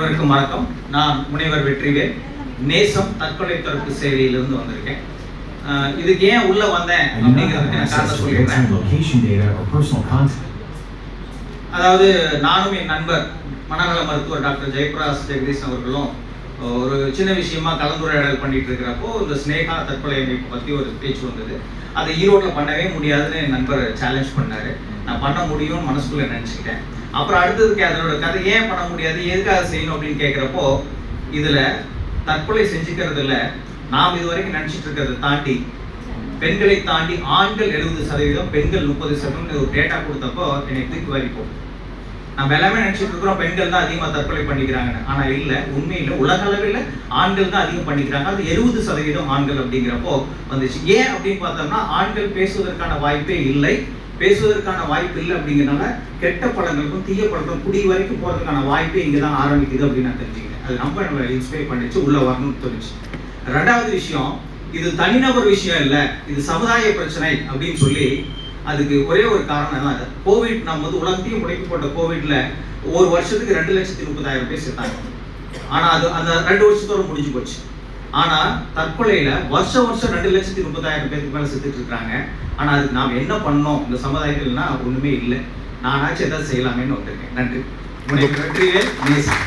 அனைவருக்கும் வணக்கம். நான் முனைவர் வெற்றிவேல், நேசம் தற்கொலை தடுப்பு சேவையிலிருந்து வந்திருக்கேன். இதுக்கு ஏன் உள்ள வந்தேன் அப்படிங்கிறதுக்கு நான் காரணம் சொல்லிடுறேன். அதாவது நானும் என் நண்பர் மனநல மருத்துவர் டாக்டர் ஜெயபிரகாஷ் ஜெகதீஷ் அவர்களும் ஒரு சின்ன விஷயமா கலந்துரையாடல் பண்ணிட்டு இருக்கிறப்போ இந்த ஸ்னேகா தற்கொலை அமைப்பு பற்றி ஒரு பேச்சு வந்தது. அதை ஈரோட்டில் பண்ணவே முடியாதுன்னு என் நண்பர் சேலஞ்ச் பண்ணாரு. நான் பண்ண முடியும்னு மனசுக்குள்ள நினச்சிக்கிட்டேன். அப்புறம் அடுத்ததுக்கு அதனோட கதை ஏன் பண்ண முடியாது, எதுக்காக செய்யணும் அப்படின்னு கேட்குறப்போ இதில் தற்கொலை செஞ்சுக்கிறதுல நாம் இது வரைக்கும் நினச்சிட்டு இருக்கிறத தாண்டி பெண்களை தாண்டி ஆண்கள் 70%, பெண்கள் 30% ஒரு டேட்டா கொடுத்தப்போ என்னை தூக்கி வாரிப்போம். நம்ம எல்லாமே நினச்சிட்டு இருக்கிறோம் பெண்கள் தான் அதிகமாக தற்கொலை பண்ணிக்கிறாங்கன்னு. ஆனால் இல்லை, உண்மையில் உலக அளவில் ஆண்கள் தான் அதிகம் பண்ணிக்கிறாங்க. அது 70% ஆண்கள் அப்படிங்கிறப்போ வந்துச்சு. ஏன் அப்படின்னு பார்த்தோம்னா ஆண்கள் பேசுவதற்கான வாய்ப்பே இல்லை. பேசுவதற்கான வாய்ப்பு இல்லை அப்படிங்கிறனால கெட்ட படங்களுக்கும் தீய படங்களுக்கும் குடி வரைக்கும் போகிறதுக்கான வாய்ப்பே இங்கே தான் ஆரம்பிக்குது அப்படின்னு நான் தெரிஞ்சுக்கிறேன். அது நம்ம இன்ஸ்பைர் பண்ணிச்சு, உள்ள வரணும்னு தோணுச்சு. ரெண்டாவது விஷயம், இது தனிநபர் விஷயம் இல்லை, இது சமுதாய பிரச்சனை அப்படின்னு சொல்லி அதுக்கு ஒரே ஒரு காரணம் தான். கோவிட் நம்ம வந்து உலகத்தையும் முடக்கி போட்ட கோவிட்ல ஒரு வருஷத்துக்கு 2,30,000 பேர் செத்தாங்க. ஆனால் அது அந்த 2 வருஷத்தோட முடிஞ்சு போச்சு. ஆனால் தற்கொலையில வருஷம் 2,30,000 பேருக்கு மேலே செத்துட்டு இருக்காங்க. ஆனால் அதுக்கு நாம் என்ன பண்ணோம் இந்த சமுதாயத்தில்னா ஒன்றுமே இல்லை. நானாச்சும் எதாவது செய்யலாமேன்னு வந்திருக்கேன். நன்றி. வெற்றிவேல், நேசம்.